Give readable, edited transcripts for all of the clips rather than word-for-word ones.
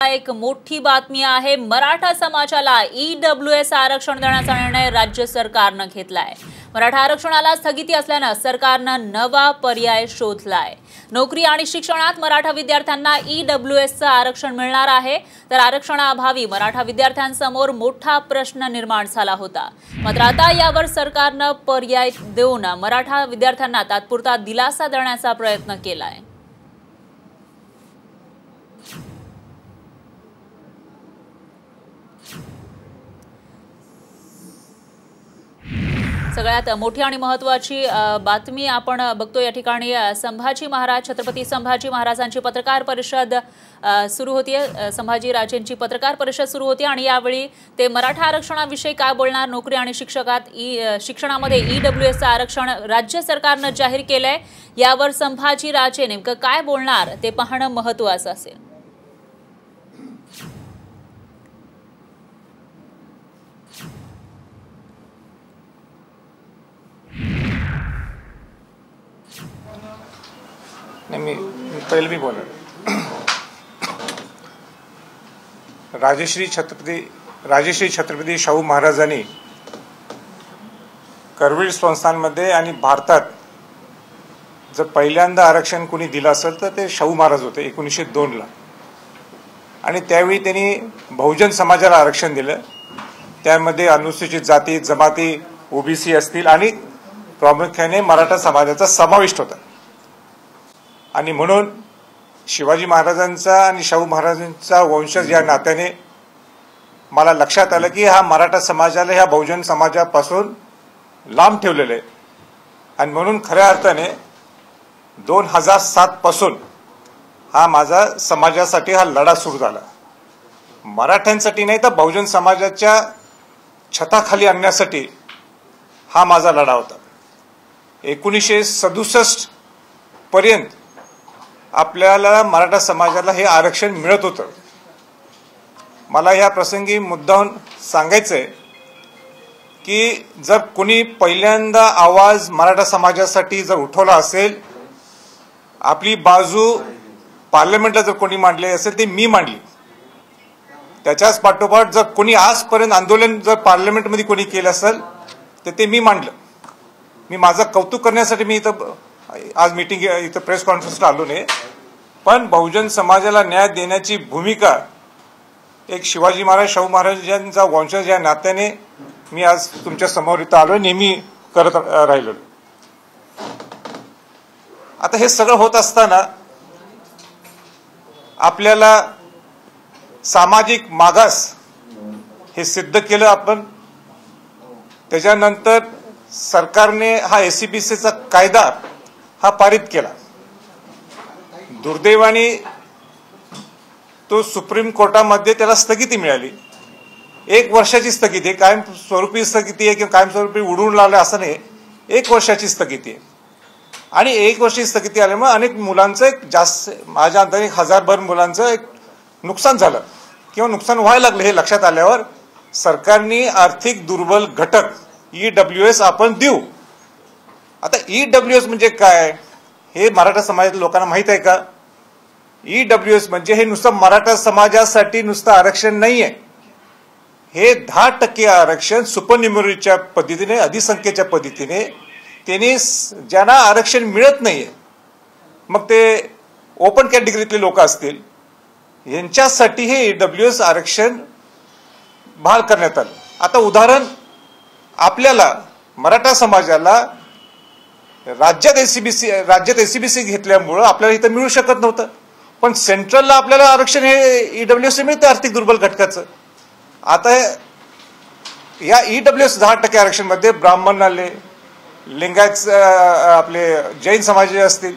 एक मोठी बातमी आहे। मराठा समाजाला ईडब्ल्यूएस आरक्षण देण्याचा निर्णय राज्य सरकारने घेतलाय। मराठा आरक्षणाला स्थगिती असल्याने सरकारने नवा पर्याय शोधलाय। नोकरी आणि शिक्षणात मराठा विद्यार्थ्यांना ईडब्ल्यूएसचं आरक्षण मिळणार आहे, तर आरक्षणाअभावी मराठा विद्यार्थ्यांसमोर मोठा प्रश्न निर्माण झाला होता। मात्र आता यावर सरकारने पर्याय देऊन मराठा विद्यार्थ्यांना तात्पुरता दिलासा देण्याचा प्रयत्न केलाय। सगळ्यात मोठी आणि महत्त्वाची बातमी आपण बघतो। या ठिकाणी छत्रपती संभाजी महाराजांची पत्रकार परिषद सुरू होतीये। संभाजी राजेंची पत्रकार परिषद सुरू होती आणि यावेळी ते मराठा आरक्षणाविषयी काय बोलणार, नोकरी आणि शिक्षणामध्ये ईडब्ल्यूएसचं आरक्षण राज्य सरकारने जाहीर केलंय, यावर संभाजी राजे नेमकं काय बोलणार ते पाहणं महत्त्वाचं असेल। मी पहिले बोलणार। राजश्री छत्रपती शाहू महाराजांनी करवीर संस्थांमध्ये आणि भारतात जर पहिल्यांदा आरक्षण कोणी दिलं असेल तर ते शाहू महाराज होते 1902 ला। आणि त्यावेळी त्यांनी बहुजन समाजाला आरक्षण दिलं। त्यामध्ये अनुसूचित जाती जमाती ओबीसी असतील आणि प्रामुख्याने मराठा समाजाचा समाविष्ट होता। आणि म्हणून शिवाजी महाराजांचा आणि शाहू महाराजांचा वंशज या नात्याने मला लक्षात आलं की हा मराठा समाजाला ह्या बहुजन समाजापासून लांब ठेवलेलं आहे। आणि म्हणून खऱ्या अर्थाने 2007 पासून हा माझा समाजासाठी हा लढा सुरू झाला। मराठ्यांसाठी नाही तर बहुजन समाजाच्या छताखाली आणण्यासाठी हा माझा लढा होता। 1967 पर्यंत आपल्याला मराठा समाजाला हे आरक्षण मिळत होतं। मला या प्रसंगी मुद्दाहून सांगायचंय की जर कोणी पहिल्यांदा आवाज मराठा समाजासाठी जर उठवला असेल, आपली बाजू पार्लमेंटला जर कोणी मांडली असेल ते मी मांडली। त्याच्याच पाठोपाठ जर कोणी आजपर्यंत आंदोलन जर पार्लमेंटमध्ये कोणी केलं असेल तर ते मी मांडलं। मी माझं कौतुक करण्यासाठी मी इथं आज मीटिंग इथं प्रेस कॉन्फरन्सला आलो नाही, पण बहुजन समाजाला न्याय देण्याची भूमिका एक शिवाजी महाराज शाहू महाराजांचा वंशज या नात्याने मी आज तुमच्या समोर इथं आलो, नेहमी करत राहिलो। आता हे सगळं होत असताना आपल्याला सामाजिक मागास हे सिद्ध केलं आपण। त्याच्यानंतर सरकारने हा एससीबीसीचा कायदा हा पारित केला। दुर्दैवाने तो सुप्रीम कोर्टामध्ये त्याला स्थगिती मिळाली। 1 वर्षाची स्थगिती आहे, कायमस्वरूपी स्थगिती आहे किंवा कायमस्वरूपी उडवून लावलं असं नाही, 1 वर्षाची स्थगिती आहे। आणि 1 वर्षाची स्थगिती आल्यामुळे अनेक मुलांचं जास्त माझ्या अंदाजे 1000भर मुलांचं एक नुकसान झालं किंवा नुकसान व्हायला लागलं। हे लक्षात आल्यावर सरकारने आर्थिक दुर्बल घटक ईडब्ल्यूएस आपण देऊ। आता ईडब्ल्यूएस म्हणजे काय हे मराठा समाजातील लोकांना माहित आहे का? ईडब्ल्यूएस म्हणजे हे नुसतं मराठा समाजासाठी नुसतं आरक्षण नाहीये, हे 10% आरक्षण सुपरन्युमरीच्या पद्धतीने अधिसंख्येच्या पद्धतीने त्यांनी ज्यांना आरक्षण मिळत नाहीये, मग ते ओपन कॅटेगरीतले लोक असतील, यांच्यासाठी हे ईडब्ल्यूएस आरक्षण बहाल करण्यात आलं। आता उदाहरण, आपल्याला मराठा समाजाला राज्यात एससीबीसी घेतल्यामुळं आपल्याला इथं मिळू शकत नव्हतं, पण सेंट्रलला आपल्याला आरक्षण हे ईडब्ल्यूएस मिळतं आर्थिक दुर्बल घटकाचं। आता या ईडब्ल्यूएस 10% आरक्षण मध्ये ब्राह्मण आले, लिंगायत आपले जैन समाज असतील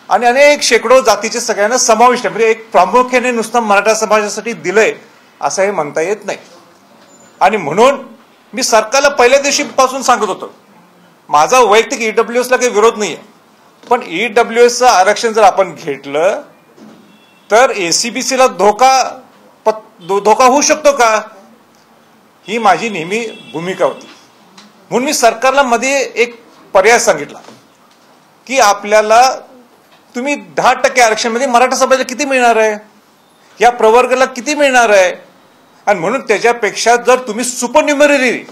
आणि अनेक शेकडो जातीचे सगळ्यांना समाविष्ट आहे। म्हणजे एक प्रामुख्याने नुसतं मराठा समाजासाठी दिलंय असं हे म्हणता येत नाही। आणि म्हणून मी सरकारला पहिल्या दिवशीपासून सांगत होतो, माझा वैयक्तिक ईडब्ल्यूएसला काही विरोध नाहीये, पण ईडब्ल्यूएसचं आरक्षण जर आपण घेतलं तर एससीबीसीला धोका होऊ शकतो का, ही माझी नेहमी भूमिका होती। म्हणून मी सरकारला मध्ये एक पर्याय सांगितला की आपल्याला तुम्ही 10% आरक्षण मध्ये मराठा समाजाला किती मिळणार आहे? या प्रवर्गाला किती मिळणार आहे? आणि म्हणून त्याच्यापेक्षा जर तुम्ही सुपरन्युमररी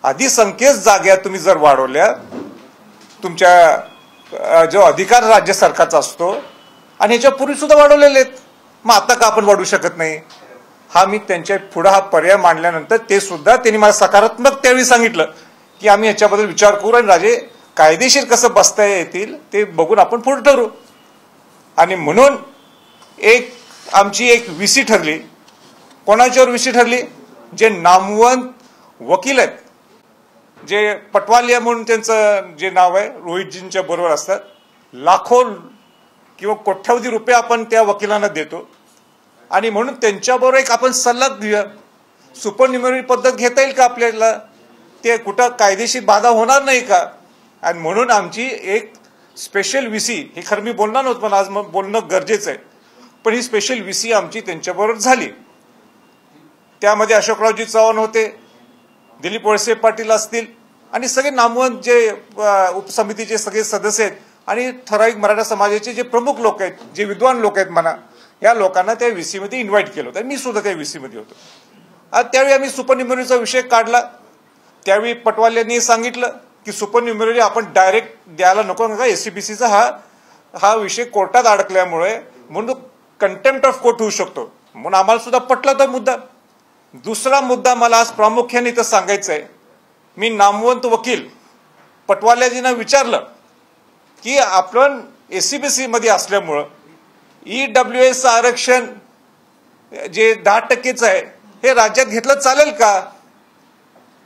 अधिसंख्येत जागा तुम्ही जर वाढवल्या, तुमच्या जो अधिकार राज्य सरकारचा असतो आणि ह्याच्यापूर्वी सुद्धा वाढवलेले आहेत, मग आता का आपण वाढवू शकत नाही? हा मी त्यांच्या पुढे हा पर्याय मांडल्यानंतर ते सुद्धा त्यांनी मला सकारात्मक त्यावेळी सांगितलं की आम्ही याच्याबद्दल विचार करू आणि राजे कायदेशीर कसं बसता येतील ते बघून आपण पुढे ठरवू. आणि म्हणून आमची एक VC ठरली. कोणाच्यावर VC ठरली? जे नामवंत वकील आहेत, जे पटवालिया म्हणून त्यांचं जे नाव आहे, रोहितजींच्या बरोबर असतात. लाखो किंवा कोट्यावधी रुपये आपण त्या वकिलांना देतो आणि म्हणून त्यांच्याबरोबर आपण सल्ला घेऊया. सुपरन्युमररी पद्धत घेता येईल का आपल्याला? ते कुठं कायदेशीर बाधा होणार नाही का? आणि म्हणून आमची एक स्पेशल VC, हे खरं मी बोलणार नव्हतं पण आज मग बोलणं गरजेचं आहे, पण ही स्पेशल VC आमची त्यांच्याबरोबर झाली. त्यामध्ये अशोकरावजी चव्हाण होते, दिलीप वळसे पाटील असतील आणि सगळे नामवंत जे उपसमितीचे सगळे सदस्य आहेत आणि ठराविक मराठा समाजाचे जे प्रमुख लोक आहेत, जे विद्वान लोक आहेत म्हणा, या लोकांना त्या VC मध्ये इन्व्हाइट केलं होतं. मी सुद्धा त्या VC मध्ये होतो. आज त्यावेळी आम्ही सुपरन्युमररीचा विषय काढला. त्यावेळी पटवाल्यांनी सांगितलं की सुपरन्युमररी आपण डायरेक्ट द्यायला नको, नका SCBCचा हा विषय कोर्टात अडकल्यामुळे म्हणून कंटेम्प्ट ऑफ कोर्ट होऊ शकतो. म्हणून आम्हाला सुद्धा पटला तो मुद्दा. दुसरा मुद्दा मला आज प्रामुख्याने इथं सांगायचा आहे. मी नामवंत वकील पटवाल्याजींना विचारलं की आपण SCBC मध्ये असल्यामुळं EWS आरक्षण जे 10% आहे हे राज्यात घेतलं चालेल का?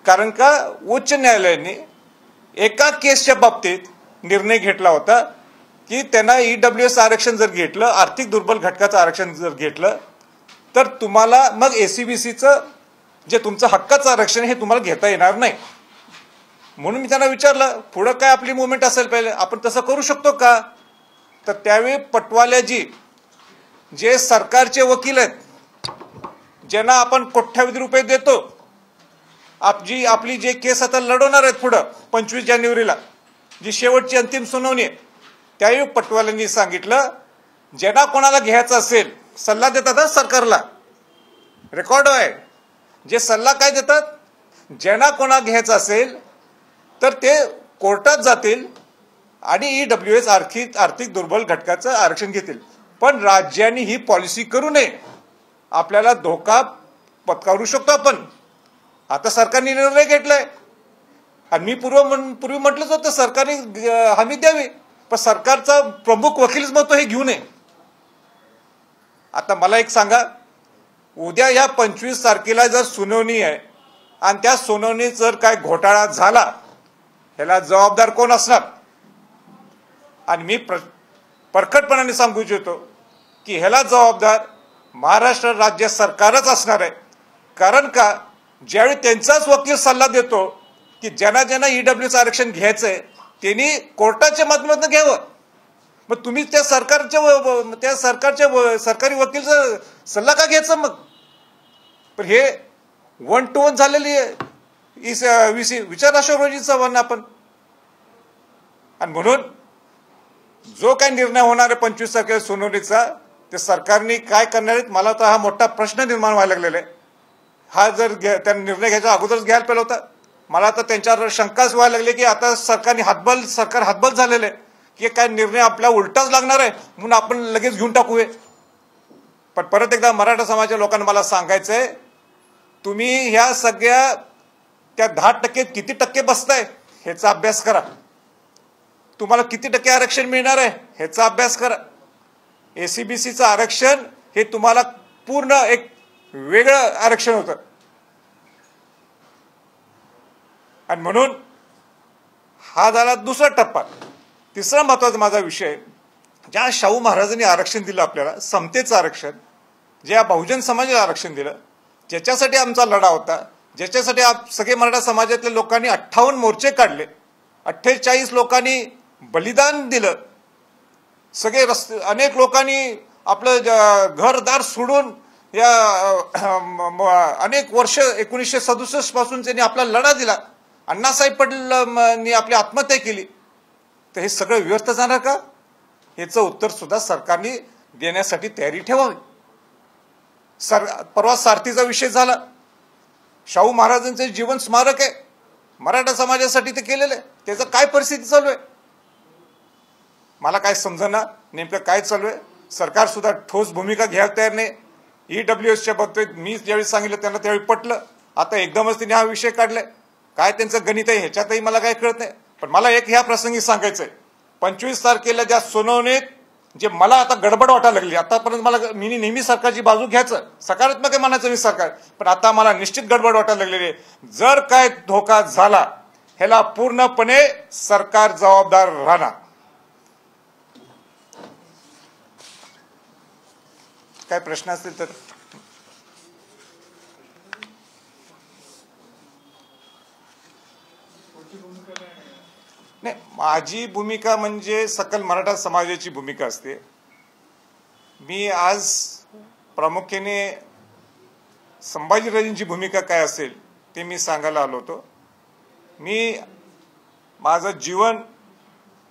कारण का उच्च न्यायालयाने एका केसच्या बाबतीत निर्णय घेतला होता की त्यांना EWS आरक्षण जर घेतलं, आर्थिक दुर्बल घटकाचं आरक्षण जर घेतलं, तर तुम्हाला मग SCBCचं जे तुमचं हक्काचं आरक्षण हे तुम्हाला घेता येणार नाही. म्हणून मी त्यांना विचारलं पुढं काय आपली मुवमेंट असेल, पहिले आपण तसं करू शकतो का? तर त्यावेळी पटवाल्याजी जे सरकारचे वकील आहेत, ज्यांना आपण कोट्यावधी रुपये देतो, आपली जे केस आता लढवणार आहेत पुढं 25 जानेवारीला जी शेवटची अंतिम सुनावणी आहे, त्यावेळी पटवाल्यांनी सांगितलं ज्यांना कोणाला घ्यायचं असेल, सल्ला देतात सरकारला, रेकॉर्ड आहे, जे सल्ला काय देतात, ज्यांना कोणा घ्यायचं असेल तर ते कोर्टात जातील आणि EWS आर्थिक दुर्बल घटकाचं आरक्षण घेतील. पण राज्यांनी ही पॉलिसी करू नये. आपल्याला धोका पत्करू शकतो आपण. आता सरकारने निर्णय घेतलाय आणि मी पूर्वी म्हटलंच होतं सरकारने हमी द्यावी, पण सरकारचा प्रमुख वकीलच म्हणतो हे घेऊ नये. आता मला एक सांगा, उद्या या 25 तारखेला जर सुनावणी आहे आणि त्या सुनावणीत जर काय घोटाळा झाला, ह्याला जबाबदार कोण असणार? आणि मी परखडपणाने सांगू इच्छितो की ह्याला जबाबदार महाराष्ट्र राज्य सरकारच असणार आहे. कारण का ज्यावेळी त्यांचाच वकील सल्ला देतो की ज्यांना EWS आरक्षण घ्यायचंय त्यांनी कोर्टाच्या माध्यमातून घ्यावं, मग तुम्ही त्या सरकारी वकीलचा सल्ला का घ्यायचा? मग पण हे 1 to 1 झालेली आहे VC. विचार अशोकरावजी चव्हाण आपण. आणि म्हणून जो काय निर्णय होणार आहे 25 तारखेला सुनावणीचा, ते सरकारने काय करणार आहेत, मला तर हा मोठा प्रश्न निर्माण व्हायला लागलेला आहे. हा जर त्यांनी निर्णय घ्यायचा अगोदरच घ्यायला पाहिजे होता. मला तर त्यांच्यावर शंकाच व्हायला लागली की आता सरकार हातबल झालेलं आहे की काय निर्णय आपला उलटाच लागणार आहे म्हणून आपण लगेच घेऊन टाकूया. पण परत एकदा मराठा समाजाच्या लोकांना मला सांगायचं आहे, तुम्ही ह्या सगळ्या त्या 10% किती टक्के बसताय ह्याचा अभ्यास करा. तुम्हाला किती टक्के आरक्षण मिळणार आहे ह्याचा अभ्यास करा. SCBCचं आरक्षण हे तुम्हाला पूर्ण एक वेगळं आरक्षण होतं. आणि म्हणून हा झाला दुसरा टप्पा. तिसरा महत्वाचा माझा विषय, ज्या शाहू महाराजांनी आरक्षण दिलं आपल्याला, समतेचं आरक्षण, ज्या बहुजन समाजाला आरक्षण दिलं, ज्याच्यासाठी आमचा लढा होता, ज्याच्यासाठी सगळे मराठा समाजातल्या लोकांनी 58 मोर्चे काढले, 48 लोकांनी बलिदान दिलं, सगळे रस्ते, अनेक लोकांनी आपलं घरदार सोडून या अनेक वर्ष 1967 पासून त्यांनी आपला लढा दिला. अण्णासाहेब पटेलांनी आपली आत्महत्या केली. तर हे सगळं व्यर्थ जाणार का? याचं उत्तर सुद्धा सरकारने देण्यासाठी तयारी ठेवावी. परवा सारथीचा विषय झाला. शाहू महाराजांचे जीवन स्मारक आहे, मराठा समाजासाठी ते केलेलं आहे. त्याचं काय परिस्थिती चालू आहे मला काय समजेना, नेमकं काय चालू आहे. सरकार सुद्धा ठोस भूमिका घ्यायला तयार नाही. EWSच्या बाबतीत मी ज्यावेळी सांगितलं त्यांना त्यावेळी पटलं. आता एकदमच तिने हा विषय काढलाय. काय त्यांचं गणित आहे ह्याच्यातही मला काय कळत नाही. पण मला एक ह्या प्रसंगी सांगायचंय, 25 तारखेला ज्या सुनावणीत जे मला आता गडबड वाटायला लागली. आतापर्यंत मी नेहमी सरकारची बाजू घ्यायचं, सकारात्मक आहे म्हणायचं मी सरकार, पण आता मला निश्चित गडबड वाटायला लागलेली आहे. जर काय धोका झाला ह्याला पूर्णपणे सरकार जबाबदार राहणार. काय प्रश्न असतील तर नाही. माझी भूमिका म्हणजे सकल मराठा समाजाची भूमिका असते. मी आज प्रामुख्याने संभाजीराजेंची भूमिका काय असेल ते मी सांगायला आलो होतो. माझं जीवन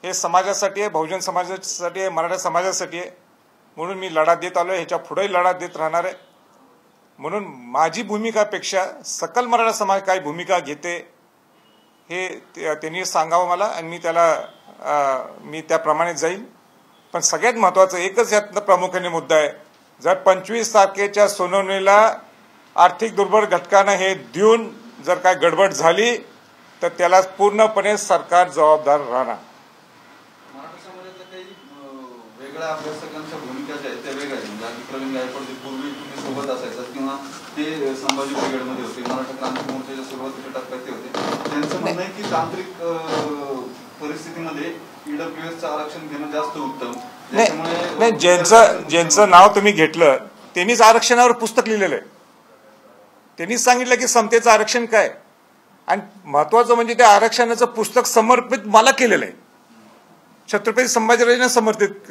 हे समाजासाठी आहे, बहुजन समाजासाठी आहे, मराठा समाजासाठी आहे. म्हणून मी लढा देत आलोय, ह्याच्या पुढेही लढा देत राहणार आहे. म्हणून माझी भूमिकापेक्षा सकल मराठा समाज काय भूमिका घेते हे त्यांनी सांगावं मला, आणि मी त्याप्रमाणे जाईल. पण सगळ्यात महत्वाचं एकच यातनं प्रामुख्याने मुद्दा आहे, जर 25 तारखेच्या सुनावणीला आर्थिक दुर्बल घटकांना हे देऊन जर काय गडबड झाली तर त्याला पूर्णपणे सरकार जबाबदार राहणार. मराठा समाजाच्या काही वेगळ्या अभ्यासकांच्या भूमिका ज्या आहेत त्या वेगळ्या आहेत. म्हणजे प्रवीण गायकवाड पूर्वी तुम्ही सोबत असायचं किंवा ते संभाजी ब्रिगेडमध्ये होते, मराठा क्रांती मोर्चाच्या सुरुवातीच्या टप्प्यात ते होते. त्यांचं म्हणणं आहे की तांत्रिक परिस्थितीमध्ये EWSचं आरक्षण घेणं जास्त उत्तम. नाही, ज्यांचं नाव तुम्ही घेतलं त्यांनीच आरक्षणावर पुस्तक लिहिलेलं आहे. त्यांनीच सांगितलं की समतेचं आरक्षण काय, आणि महत्वाचं म्हणजे त्या आरक्षणाचं पुस्तक समर्पित मला केलेलं आहे, छत्रपती संभाजीराजांना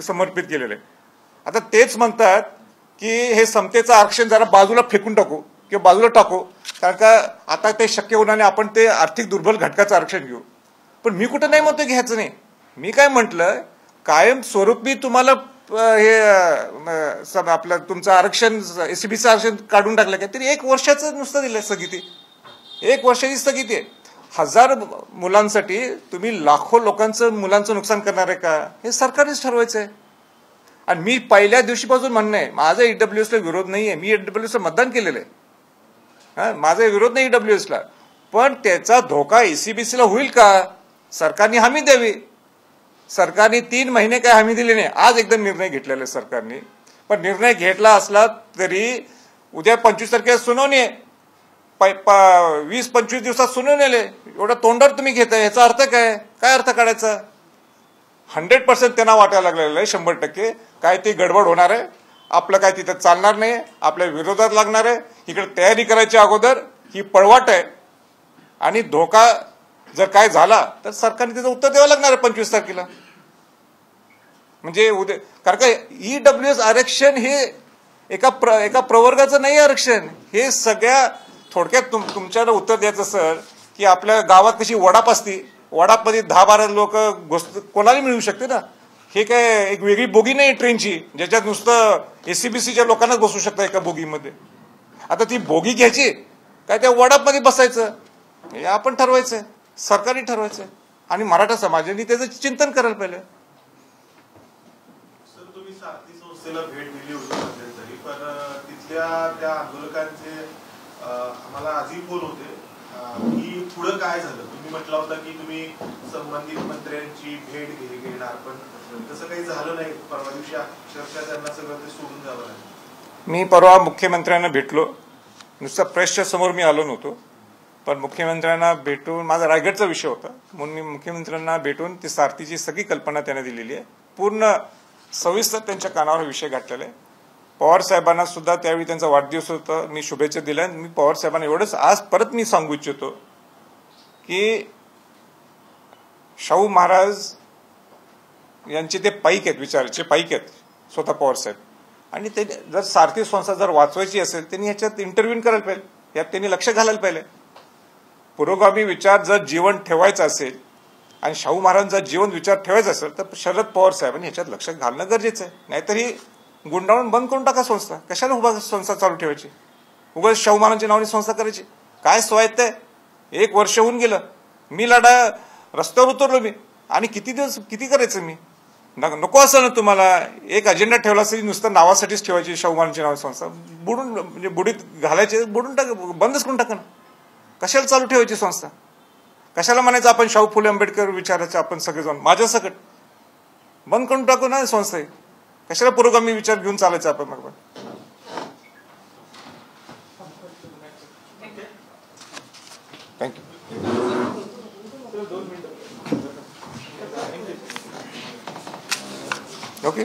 समर्पित केलेलं आहे. आता तेच म्हणतात की हे समतेचं आरक्षण जरा बाजूला फेकून टाकू किंवा बाजूला टाकू, कारण का आता ते शक्य होणार नाही, आपण ते आर्थिक दुर्बल घटकाचं आरक्षण घेऊ. पण मी कुठं नाही म्हणतो घ्यायचं नाही. मी काय म्हटलं, कायम स्वरूपी तुम्हाला हे आपलं तुमचं आरक्षण SCBचं आरक्षण काढून टाकलं काय तरी 1 वर्षाचं नुसतं दिलं स्थगिती. 1 वर्षाची स्थगिती आहे. 1000 मुलांसाठी तुम्ही लाखो लोकांचं मुलांचं नुकसान करणार आहे का, हे सरकारनेच ठरवायचं आहे. आणि मी पहिल्या दिवशीपासून म्हणणं आहे, माझा EWSला विरोध नाहीये, मी EWSला मतदान केलेलं आहे, माझा विरोध नाही EWSला. पण त्याचा धोका SCBCला होईल का, सरकारने हमी द्यावी. सरकारने 3 महिने काय हमी दिली नाही. आज एकदम निर्णय घेतलेला आहे सरकारने. पण निर्णय घेतला असला तरी उद्या 25 तारखेला सुनावणी आहे, 20-25 दिवसात सुनावणी आले, एवढा तोंडावर तुम्ही घेताय, याचा अर्थ काय अर्थ काढायचा. 100% त्यांना वाटायला लागलेलं आहे, 100% काय ती गडबड होणार आहे, आपलं काय तिथं चालणार नाही, आपल्या विरोधात लागणार आहे. इकडे तयारी करायच्या अगोदर ही पळवाट आहे, आणि धोका जर काय झाला तर सरकारने त्याचं उत्तर द्यावं लागणार आहे 25 तारखेला. म्हणजे उद्या, कारण का EWS आरक्षण हे एका प्रवर्गाचं नाही आरक्षण, हे सगळ्या. थोडक्यात तुमच्याला उत्तर द्यायचं सर, की आपल्या गावात कशी वडाप असती, वडापमध्ये 10-12 लोक कोणाला मिळू शकते ना. हे काय एक वेगळी बोगी नाही ट्रेनची, ज्याच्यात नुसतं SCBCच्या लोकांनाच बसू शकता एका बोगीमध्ये. आता ती बोगी घ्यायची काय त्या वडापमध्ये बसायचं, हे आपण ठरवायचंय, सरकारने ठरवायचंय, आणि मराठा समाजाने त्याचं चिंतन करायला पाहिजे. सर, तुम्ही सारथी संस्थेला भेट दिली होती मध्यंतरी, पण तिथल्या त्या आंदोलकांचे आम्हाला आजही फोन होते की पुढं काय झालं. तुम्ही म्हटलं होतं की तुम्ही संबंधित मंत्र्यांची भेट घेणार, पण तसं काही झालं नाही. परवा दिवशी अक्षरशः त्यांना सगळं ते सोडून जावं लागलं. मी परवा मुख्यमंत्र्यांना भेटलो, नुसतं प्रेसच्या समोर मी आलो नव्हतो, पण मुख्यमंत्र्यांना भेटून, माझा रायगडचा विषय होता म्हणून मी मुख्यमंत्र्यांना भेटून ती सारथीची सगळी कल्पना त्यांना दिलेली आहे, पूर्ण सविस्तर त्यांच्या कानावर विषय गाठलेला आहे. पवार साहेबांना सुद्धा त्यावेळी त्यांचा वाढदिवस होता, मी शुभेच्छा दिल्या. मी पवार साहेबांना एवढंच आज परत मी सांगू इच्छितो की शाहू महाराज यांचे ते पाईक आहेत, विचाराचे पाईक आहेत स्वतः पवार साहेब, आणि ते जर सारथी संस्था जर वाचवायची असेल त्यांनी ह्याच्यात इंटरव्ह्यू करायला पाहिजे, यात त्यांनी लक्ष घालायला पाहिजे. पुरोगामी विचार जर जीवन ठेवायचा असेल आणि शाहू महाराजांचा जीवन विचार ठेवायचा असेल तर शरद पवार साहेबांनी ह्याच्यात लक्ष घालणं गरजेचं आहे. नाहीतर ही गुंडाळून बंद करून टाका संस्था. कशाला उभा संस्था चालू ठेवायची? उगाच शाहू महाराजांच्या नावाने संस्था करायची? काय स्वायत्त आहे? 1 वर्ष होऊन गेलं, मी रस्त्यावर उतरलो मी, आणि किती दिवस किती करायचं मी? नको असं ना तुम्हाला. एक अजेंडा ठेवला असेल, नुसतं नावासाठीच ठेवायची शाहू महाराजांच्या नावाची संस्था, बुडून म्हणजे बुडीत घालायचे, बुडून बंदच करून टाका ना. कशाला चालू ठेवायची संस्था? कशाला म्हणायचं आपण शाहू फुले आंबेडकर विचारायचं आपण सगळे जाऊन माझ्या सकट? बंद करून टाकू ना संस्था. कशाला पुरोगामी विचार घेऊन चालायचं आपण? मग थँक्यू. ओके.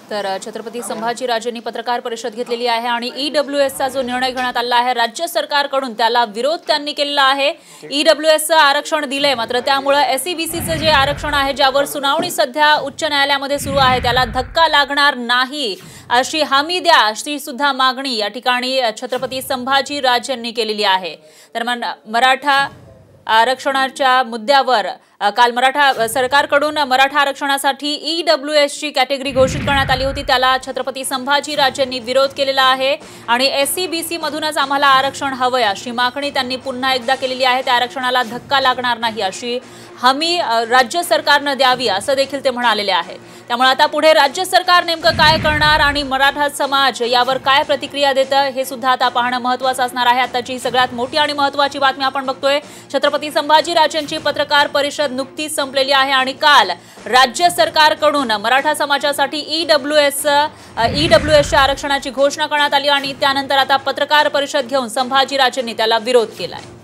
तर छत्रपती संभाजीराजेंनी पत्रकार परिषद घेतलेली आहे आणि ईडब्ल्यूएसचा जो निर्णय घेण्यात आला आहे राज्य सरकारकडून त्याला विरोध त्यांनी केलेला आहे. ईडब्ल्यूएसचं आरक्षण दिलंय, मात्र त्यामुळे एसईबीसीचं जे आरक्षण आहे ज्यावर सुनावणी सध्या उच्च न्यायालयामध्ये सुरू आहे त्याला धक्का लागणार नाही अशी हमी द्या अशी सुद्धा मागणी या ठिकाणी छत्रपती संभाजीराजेंनी केलेली आहे. तर मराठा आरक्षणाच्या मुद्द्यावर काल मराठा सरकारकडून मराठा आरक्षणासाठी ईडब्ल्यूएसची कॅटेगरी घोषित करण्यात आली होती, त्याला छत्रपती संभाजीराजेंनी विरोध केलेला आहे आणि एसईबीसी मधूनच आम्हाला आरक्षण हवंय अशी मागणी त्यांनी पुन्हा एकदा केलेली आहे. त्या आरक्षणाला धक्का लागणार नाही अशी हमी राज्य सरकारनं द्यावी असं देखील ते म्हणालेले आहेत. त्यामुळे आता पुढे राज्य सरकार नेमकं काय करणार आणि मराठा समाज यावर काय प्रतिक्रिया देतं हे सुद्धा आता पाहणं महत्त्वाचं असणार आहे. आताची सगळ्यात मोठी आणि महत्त्वाची बातमी आपण बघतोय, छत्रपती संभाजीराजेंची पत्रकार परिषद नुकतीच संपलेली आहे आणि काल राज्य सरकारकडून मराठा समाजासाठी ईडब्ल्यूएसच्या आरक्षणाची घोषणा करण्यात आली आणि त्यानंतर आता पत्रकार परिषद घेऊन संभाजीराजेंनी त्याला विरोध केलाय.